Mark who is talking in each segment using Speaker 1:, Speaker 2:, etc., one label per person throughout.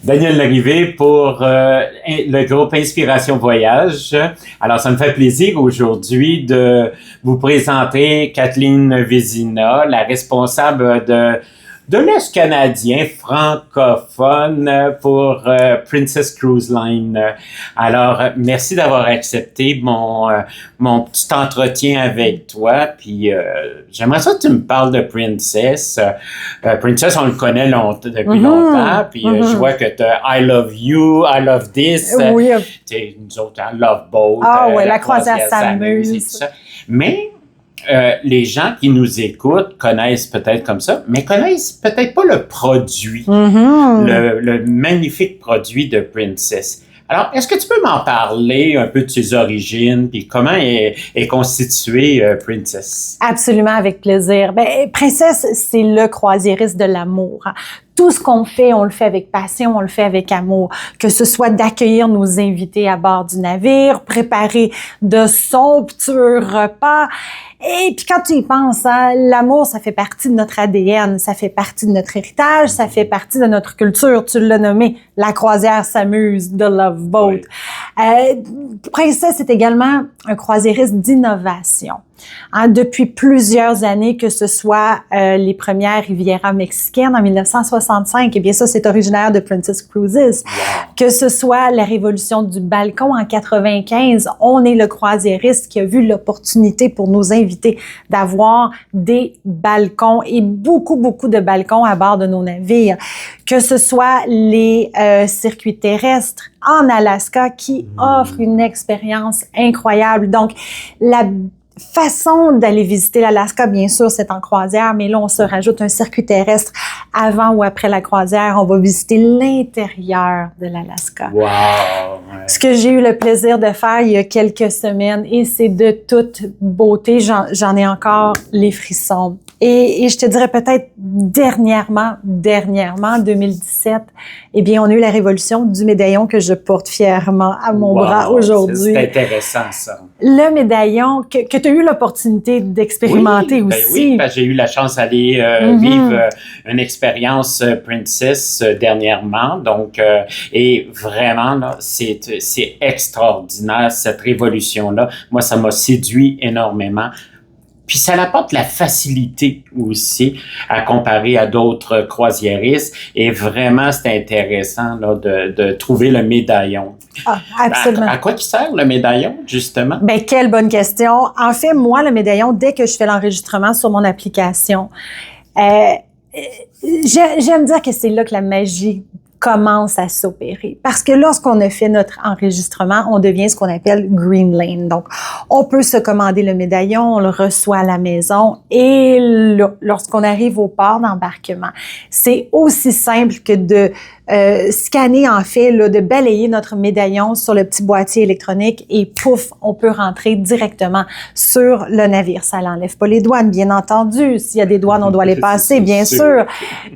Speaker 1: Daniel Larrivé pour le groupe Inspiration Voyage. Alors, ça me fait plaisir aujourd'hui de vous présenter Kathleen Vézina, la responsable de l'Est canadien francophone pour Princess Cruise Line. Alors, merci d'avoir accepté mon petit entretien avec toi. Puis, j'aimerais ça que tu me parles de Princess. Princess, on le connaît depuis longtemps. Puis, je vois que tu as I Love You, I Love This.
Speaker 2: Oui.
Speaker 1: Nous autres, I Love Boat.
Speaker 2: Ah oui, la croisière s'amuse.
Speaker 1: Et tout ça. Mais, les gens qui nous écoutent connaissent peut-être comme ça, mais connaissent peut-être pas le produit, le magnifique produit de Princess. Alors, est-ce que tu peux m'en parler un peu de ses origines, puis comment est constituée Princess?
Speaker 2: Absolument, avec plaisir. Princess, c'est le croisiériste de l'amour. Tout ce qu'on fait, on le fait avec passion, on le fait avec amour. Que ce soit d'accueillir nos invités à bord du navire, préparer de somptueux repas. Et puis quand tu y penses, l'amour, ça fait partie de notre ADN, ça fait partie de notre héritage, ça fait partie de notre culture. Tu l'as nommé, la croisière s'amuse, The Love Boat. Oui. Princess est également un croisiériste d'innovation. Depuis plusieurs années, que ce soit les premières Riviera mexicaines en 1965, et bien ça, c'est originaire de Princess Cruises. Wow. Que ce soit la révolution du balcon en 95, on est le croisiériste qui a vu l'opportunité pour nos invités d'avoir des balcons et beaucoup de balcons à bord de nos navires. Que ce soit les circuits terrestres en Alaska qui offrent une expérience incroyable. Donc, la façon d'aller visiter l'Alaska, bien sûr, c'est en croisière, mais là, on se rajoute un circuit terrestre avant ou après la croisière. On va visiter l'intérieur de l'Alaska.
Speaker 1: Wow!
Speaker 2: Ce que j'ai eu le plaisir de faire il y a quelques semaines, et c'est de toute beauté, j'en ai encore les frissons. Et je te dirais peut-être dernièrement, 2017, eh bien, on a eu la révolution du médaillon que je porte fièrement à mon bras aujourd'hui.
Speaker 1: C'est intéressant, ça.
Speaker 2: Le médaillon que tu as eu l'opportunité d'expérimenter aussi.
Speaker 1: Oui, parce que j'ai eu la chance d'aller vivre une expérience Princess dernièrement. Donc, et vraiment, là, c'est extraordinaire, cette révolution-là. Moi, ça m'a séduit énormément. Puis ça apporte la facilité aussi à comparer à d'autres croisiéristes. Et vraiment, c'est intéressant là, de trouver le médaillon.
Speaker 2: Ah, absolument.
Speaker 1: À quoi il sert le médaillon, justement?
Speaker 2: Quelle bonne question. En fait, moi, le médaillon, dès que je fais l'enregistrement sur mon application, j'aime dire que c'est là que la magie commence à s'opérer. Parce que lorsqu'on a fait notre enregistrement, on devient ce qu'on appelle Green Lane. Donc, on peut se commander le médaillon, on le reçoit à la maison et lorsqu'on arrive au port d'embarquement, c'est aussi simple que de scanner, en fait, là, de balayer notre médaillon sur le petit boîtier électronique et pouf, on peut rentrer directement sur le navire. Ça n'enlève pas les douanes, bien entendu. S'il y a des douanes, on doit les passer, bien sûr.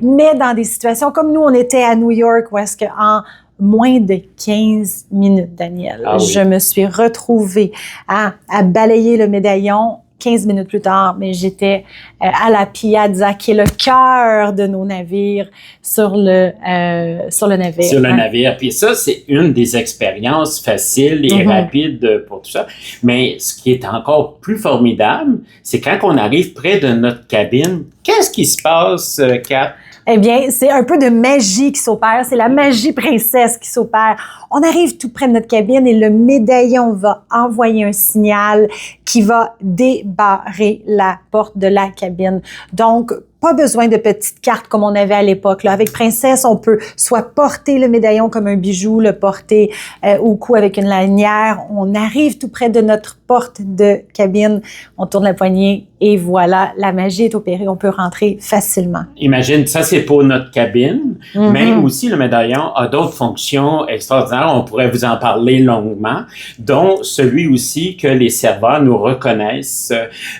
Speaker 2: Mais dans des situations comme nous, on était à New York, où est-ce qu'en moins de 15 minutes, Daniel, je me suis retrouvée à balayer le médaillon. 15 minutes plus tard, mais j'étais à la Piazza, qui est le cœur de nos navires, sur le navire.
Speaker 1: Sur le navire. Puis ça, c'est une des expériences faciles et rapides pour tout ça. Mais ce qui est encore plus formidable, c'est quand on arrive près de notre cabine, qu'est-ce qui se passe, Kat?
Speaker 2: Eh bien, c'est un peu de magie qui s'opère. C'est la magie princesse qui s'opère. On arrive tout près de notre cabine et le médaillon va envoyer un signal qui va débarrer la porte de la cabine. Donc, pas besoin de petites cartes comme on avait à l'époque. Là. Avec Princess, on peut soit porter le médaillon comme un bijou, le porter au cou avec une lanière. On arrive tout près de notre porte de cabine, on tourne la poignée et voilà, la magie est opérée. On peut rentrer facilement.
Speaker 1: Imagine, ça c'est pour notre cabine, mais aussi le médaillon a d'autres fonctions extraordinaires. On pourrait vous en parler longuement, dont celui aussi que les serveurs nous reconnaissent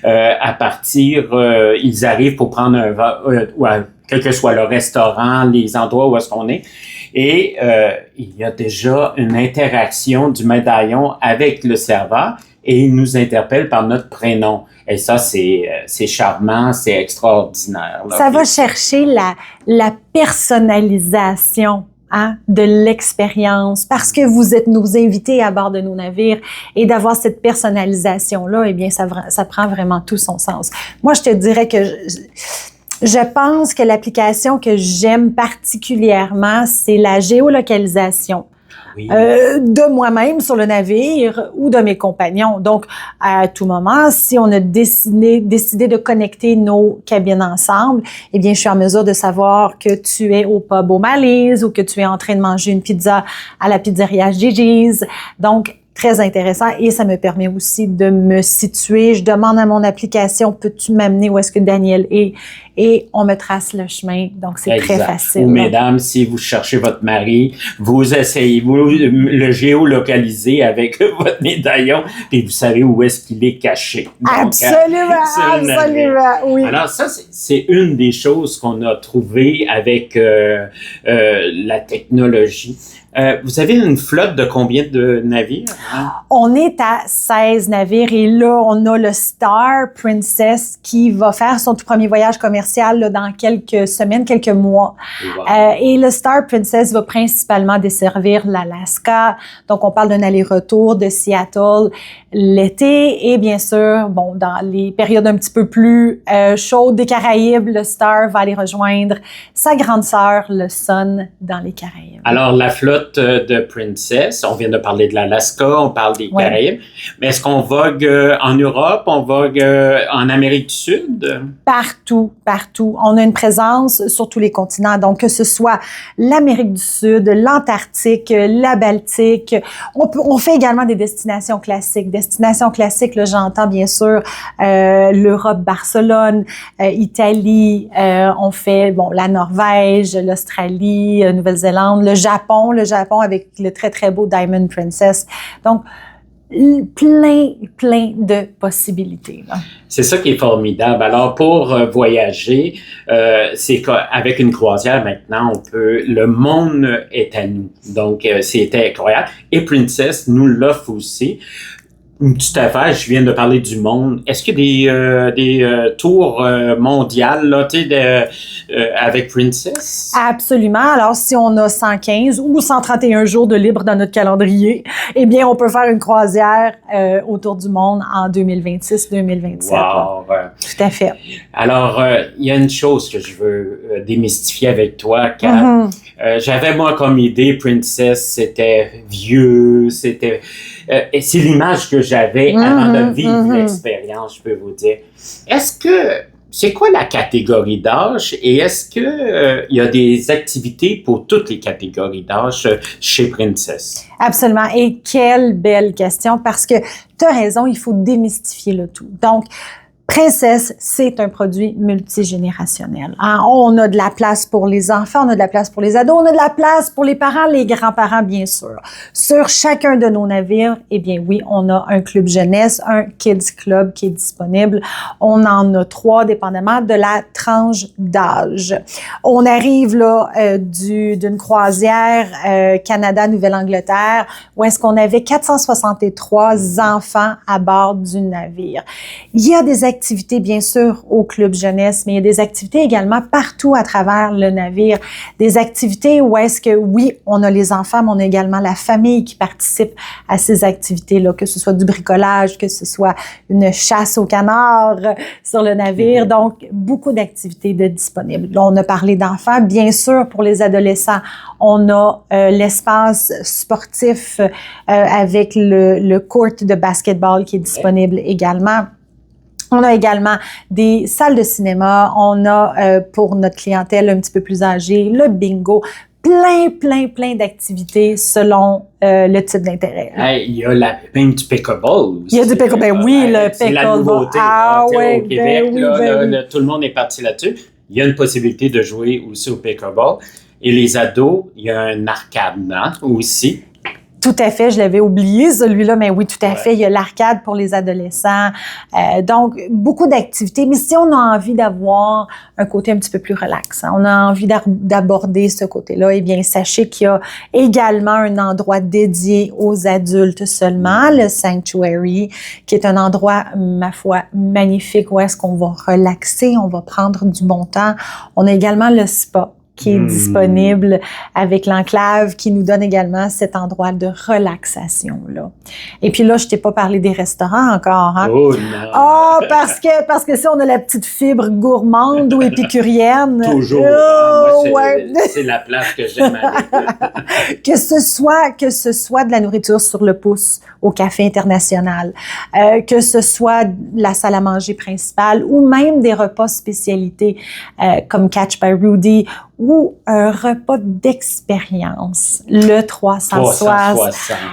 Speaker 1: à partir, ils arrivent pour prendre un quel que soit le restaurant, les endroits où est-ce qu'on est. Et il y a déjà une interaction du médaillon avec le serveur et il nous interpelle par notre prénom. Et ça, c'est charmant, c'est extraordinaire. Là.
Speaker 2: Ça va chercher la personnalisation de l'expérience, parce que vous êtes nos invités à bord de nos navires, et d'avoir cette personnalisation-là, eh bien, ça prend vraiment tout son sens. Moi, je te dirais que je pense que l'application que j'aime particulièrement, c'est la géolocalisation.
Speaker 1: Oui.
Speaker 2: De moi-même sur le navire ou de mes compagnons. Donc, à tout moment, si on a décidé de connecter nos cabines ensemble, eh bien, je suis en mesure de savoir que tu es au pub au Malise ou que tu es en train de manger une pizza à la pizzeria Gigi's. Donc, très intéressant, et ça me permet aussi de me situer. Je demande à mon application, peux-tu m'amener où est-ce que Daniel est? Et on me trace le chemin, donc c'est très facile.
Speaker 1: Ou mesdames, si vous cherchez votre mari, vous essayez, vous le géolocalisez avec votre médaillon et vous savez où est-ce qu'il est caché. Donc,
Speaker 2: absolument, oui.
Speaker 1: Alors ça, c'est une des choses qu'on a trouvées avec la technologie. Vous avez une flotte de combien de navires? Hein?
Speaker 2: On est à 16 navires et là, on a le Star Princess qui va faire son tout premier voyage commercial là, dans quelques semaines, quelques mois. Wow. Et le Star Princess va principalement desservir l'Alaska. Donc, on parle d'un aller-retour de Seattle l'été et bien sûr, bon, dans les périodes un petit peu plus chaudes des Caraïbes, le Star va aller rejoindre sa grande sœur, le Sun, dans les Caraïbes.
Speaker 1: Alors, la flotte de Princess, on vient de parler de l'Alaska, on parle des Caraïbes, mais est-ce qu'on vogue en Europe, on vogue en Amérique du Sud?
Speaker 2: Partout. On a une présence sur tous les continents, donc que ce soit l'Amérique du Sud, l'Antarctique, la Baltique. On fait également des destinations classiques. Destinations classiques, là, j'entends bien sûr l'Europe, Barcelone, Italie, on fait la Norvège, l'Australie, Nouvelle-Zélande, le Japon avec le très, très beau Diamond Princess. Donc, plein de possibilités. Là.
Speaker 1: C'est ça qui est formidable. Alors, pour voyager, c'est qu'avec une croisière, maintenant, le monde est à nous. Donc, c'était incroyable. Et Princess nous l'offre aussi. Une petite affaire, je viens de parler du monde. Est-ce qu'il y a des tours mondiales là, avec Princess?
Speaker 2: Absolument. Alors, si on a 115 ou 131 jours de libre dans notre calendrier, eh bien, on peut faire une croisière autour du monde en 2026-2027.
Speaker 1: Wow!
Speaker 2: Tout à fait.
Speaker 1: Alors, il y a une chose que je veux démystifier avec toi, Kat. J'avais, moi, comme idée, Princess, c'était vieux, c'était... et c'est l'image que j'avais avant de vivre l'expérience, je peux vous dire. C'est quoi la catégorie d'âge et est-ce que il y a des activités pour toutes les catégories d'âge chez Princess?
Speaker 2: Absolument. Et quelle belle question parce que tu as raison, il faut démystifier le tout. Donc, Princess, c'est un produit multigénérationnel. Hein? On a de la place pour les enfants, on a de la place pour les ados, on a de la place pour les parents, les grands-parents, bien sûr. Sur chacun de nos navires, eh bien oui, on a un club jeunesse, un Kids Club qui est disponible. On en a 3, dépendamment de la tranche d'âge. On arrive là d'une croisière Canada-Nouvelle-Angleterre où est-ce qu'on avait 463 enfants à bord du navire. Il y a des activités, bien sûr, au club jeunesse, mais il y a des activités également partout à travers le navire. Des activités où est-ce que, oui, on a les enfants, mais on a également la famille qui participe à ces activités-là, que ce soit du bricolage, que ce soit une chasse au canard sur le navire. Donc, beaucoup d'activités disponibles. Là, on a parlé d'enfants. Bien sûr, pour les adolescents, on a l'espace sportif avec le court de basketball qui est disponible également. On a également des salles de cinéma. On a, pour notre clientèle un petit peu plus âgée, le bingo. Plein d'activités selon le type d'intérêt.
Speaker 1: Hey, il y a même du pickleball aussi.
Speaker 2: Il y a du pickleball. Ben oui, le pickleball.
Speaker 1: C'est la nouveauté.
Speaker 2: Ah
Speaker 1: ouais, au Québec, tout le monde est parti là-dessus. Il y a une possibilité de jouer aussi au pickleball. Et les ados, il y a un arcade aussi.
Speaker 2: Tout à fait, je l'avais oublié celui-là, mais oui, tout à fait. Il y a l'arcade pour les adolescents. Donc, beaucoup d'activités. Mais si on a envie d'avoir un côté un petit peu plus relax, on a envie d'aborder ce côté-là, eh bien, sachez qu'il y a également un endroit dédié aux adultes seulement, le Sanctuary, qui est un endroit, ma foi, magnifique où est-ce qu'on va relaxer, on va prendre du bon temps. On a également le spa. qui est disponible avec l'enclave, qui nous donne également cet endroit de relaxation là. Et puis là, je t'ai pas parlé des restaurants encore, hein?
Speaker 1: Oh non!
Speaker 2: Ah, parce que si on a la petite fibre gourmande ou épicurienne.
Speaker 1: Toujours. Moi, c'est la place que j'aime aller.
Speaker 2: que ce soit de la nourriture sur le pouce au Café International, que ce soit la salle à manger principale ou même des repas spécialités comme Catch by Rudy ou un repas d'expérience, le 360.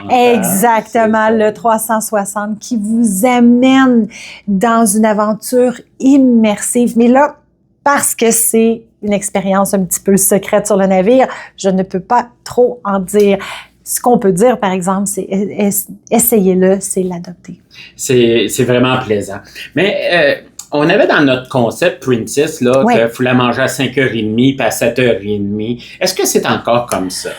Speaker 2: Exactement, le 360 qui vous amène dans une aventure immersive. Mais là, parce que c'est une expérience un petit peu secrète sur le navire, je ne peux pas trop en dire. Ce qu'on peut dire, par exemple, c'est essayez-le, c'est l'adopter.
Speaker 1: C'est vraiment plaisant. Mais on avait dans notre concept Princess là, qu'il faut la manger à 5h30 puis à 7h30. Est-ce que c'est encore comme ça?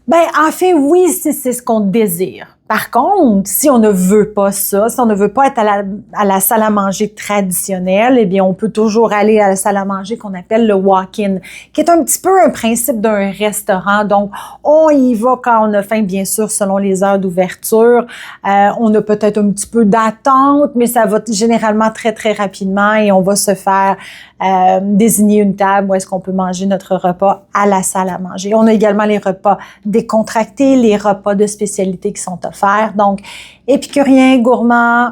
Speaker 2: Ben, en fait, oui, c'est ce qu'on désire. Par contre, si on ne veut pas ça, si on ne veut pas être à la salle à manger traditionnelle, eh bien, on peut toujours aller à la salle à manger qu'on appelle le walk-in, qui est un petit peu un principe d'un restaurant. Donc, on y va quand on a faim, bien sûr, selon les heures d'ouverture. On a peut-être un petit peu d'attente, mais ça va généralement très, très rapidement et on va se faire désigner une table où est-ce qu'on peut manger notre repas à la salle à manger. On a également les repas décontractés, les repas de spécialité qui sont offerts. Donc, épicurien, gourmand,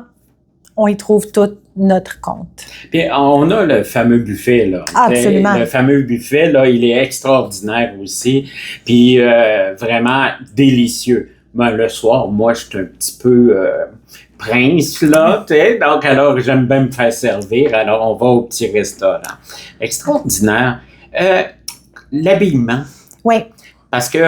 Speaker 2: on y trouve tout notre compte.
Speaker 1: Puis on a le fameux buffet, là.
Speaker 2: Absolument.
Speaker 1: Le fameux buffet, là, il est extraordinaire aussi. Puis vraiment délicieux. Ben, le soir, moi, je suis un petit peu prince, là, tu sais. Donc, alors, j'aime bien me faire servir. Alors, on va au petit restaurant. Extraordinaire. L'habillement.
Speaker 2: Oui.
Speaker 1: Parce que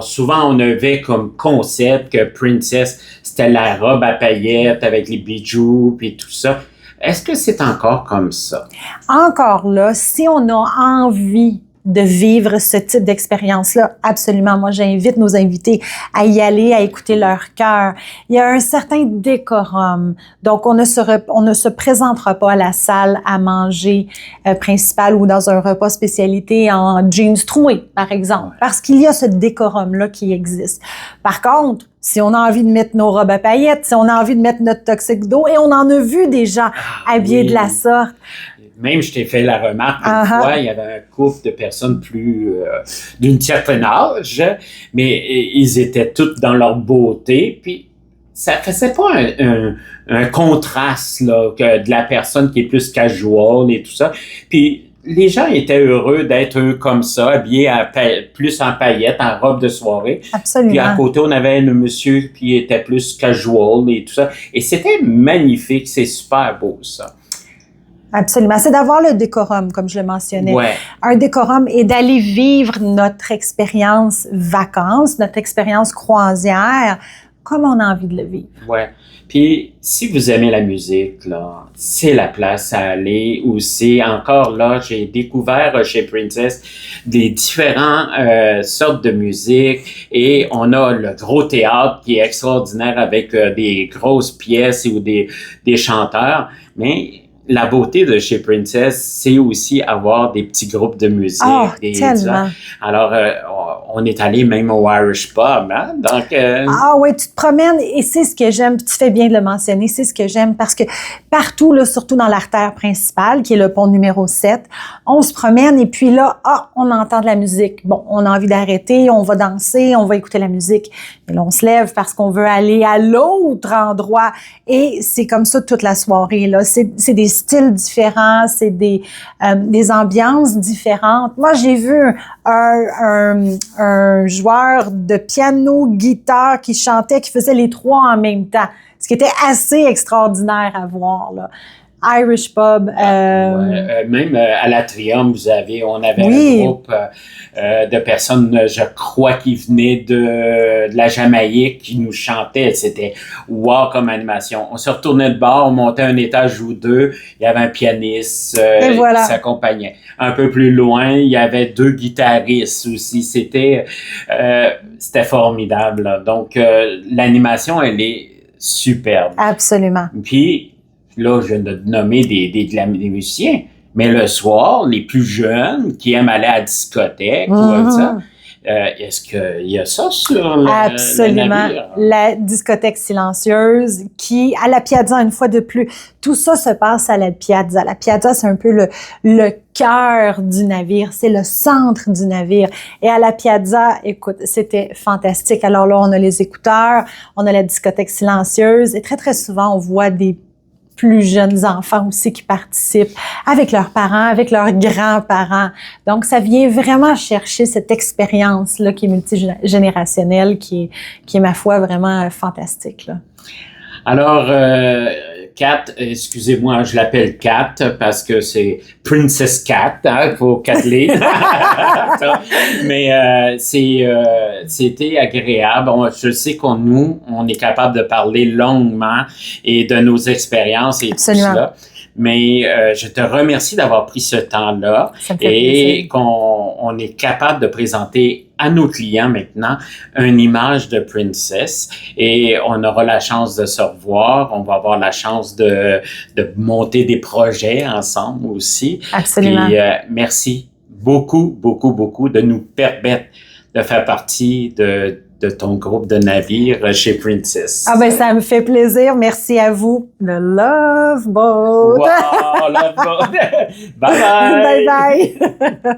Speaker 1: souvent, on avait comme concept que Princess, c'était la robe à paillettes avec les bijoux puis tout ça. Est-ce que c'est encore comme ça?
Speaker 2: Encore là, si on a envie de vivre ce type d'expérience-là, absolument. Moi, j'invite nos invités à y aller, à écouter leur cœur. Il y a un certain décorum. Donc, on ne se présentera pas à la salle à manger principale ou dans un repas spécialité en jeans troués, par exemple, parce qu'il y a ce décorum-là qui existe. Par contre, si on a envie de mettre nos robes à paillettes, si on a envie de mettre notre tuxedo, et on en a vu des gens habillés de la sorte.
Speaker 1: Même, je t'ai fait la remarque une fois, il y avait un couple de personnes plus d'une certaine âge, mais ils étaient tous dans leur beauté, puis ça faisait pas un contraste là, que de la personne qui est plus casual et tout ça. Puis les gens étaient heureux d'être eux comme ça, habillés plus en paillettes, en robe de soirée.
Speaker 2: Absolument.
Speaker 1: Puis à côté, on avait un monsieur qui était plus casual et tout ça. Et c'était magnifique, c'est super beau ça.
Speaker 2: Absolument. C'est d'avoir le décorum, comme je le mentionnais.
Speaker 1: Ouais.
Speaker 2: Un décorum et d'aller vivre notre expérience vacances, notre expérience croisière, comme on a envie de le vivre.
Speaker 1: Ouais. Puis, si vous aimez la musique, là, c'est la place à aller aussi. Encore là, j'ai découvert chez Princess des différentes sortes de musique et on a le gros théâtre qui est extraordinaire avec des grosses pièces ou des chanteurs. Mais la beauté de chez Princess, c'est aussi avoir des petits groupes de musique.
Speaker 2: Tellement.
Speaker 1: Alors, on est allé même au Irish Pub, hein? Donc,
Speaker 2: oui, tu te promènes et c'est ce que j'aime. Tu fais bien de le mentionner, c'est ce que j'aime parce que partout, là, surtout dans l'artère principale, qui est le pont numéro 7, on se promène et puis là, on entend de la musique. Bon, on a envie d'arrêter, on va danser, on va écouter la musique. Mais là, on se lève parce qu'on veut aller à l'autre endroit et c'est comme ça toute la soirée, là. C'est des styles différents, c'est des ambiances différentes. Moi, j'ai vu un joueur de piano, guitare qui chantait, qui faisait les trois en même temps, ce qui était assez extraordinaire à voir, là. Irish Pub.
Speaker 1: Même à l'Atrium, on avait un groupe de personnes, je crois, qui venaient de la Jamaïque, qui nous chantaient. C'était wow comme animation. On se retournait de bord, on montait un étage ou deux, il y avait un pianiste qui s'accompagnait. Un peu plus loin, il y avait 2 guitaristes aussi. C'était formidable, là. Donc, l'animation, elle est superbe.
Speaker 2: Absolument.
Speaker 1: Puis, là, je viens de nommer des musiciens, Mais le soir, les plus jeunes qui aiment aller à la discothèque ou ça, est-ce qu'il y a ça sur le
Speaker 2: Absolument.
Speaker 1: navire?
Speaker 2: La discothèque silencieuse qui, à la Piazza, une fois de plus, tout ça se passe à la Piazza. La Piazza, c'est un peu le cœur du navire, c'est le centre du navire. Et à la Piazza, écoute, c'était fantastique. Alors là, on a les écouteurs, on a la discothèque silencieuse et très, très souvent, on voit des plus jeunes enfants aussi qui participent avec leurs parents, avec leurs grands-parents. Donc, ça vient vraiment chercher cette expérience-là qui est multigénérationnelle, qui est, ma foi, vraiment fantastique, là.
Speaker 1: Alors, Kat, excusez-moi, je l'appelle Kat parce que c'est Princess Kat, hein, pour Kathleen. Mais c'était agréable. Je sais on est capable de parler longuement et de nos expériences et
Speaker 2: Absolument.
Speaker 1: tout cela. Mais je te remercie d'avoir pris ce temps-là et qu'on est capable de présenter à nos clients maintenant une image de Princess et on aura la chance de se revoir, on va avoir la chance de monter des projets ensemble aussi.
Speaker 2: Absolument.
Speaker 1: Puis merci beaucoup, beaucoup, beaucoup de nous permettre de faire partie de ton groupe de navires chez Princess.
Speaker 2: Ah ben ça me fait plaisir. Merci à vous. Le Love Boat.
Speaker 1: Wow, Love Boat. Bye bye.
Speaker 2: Bye bye.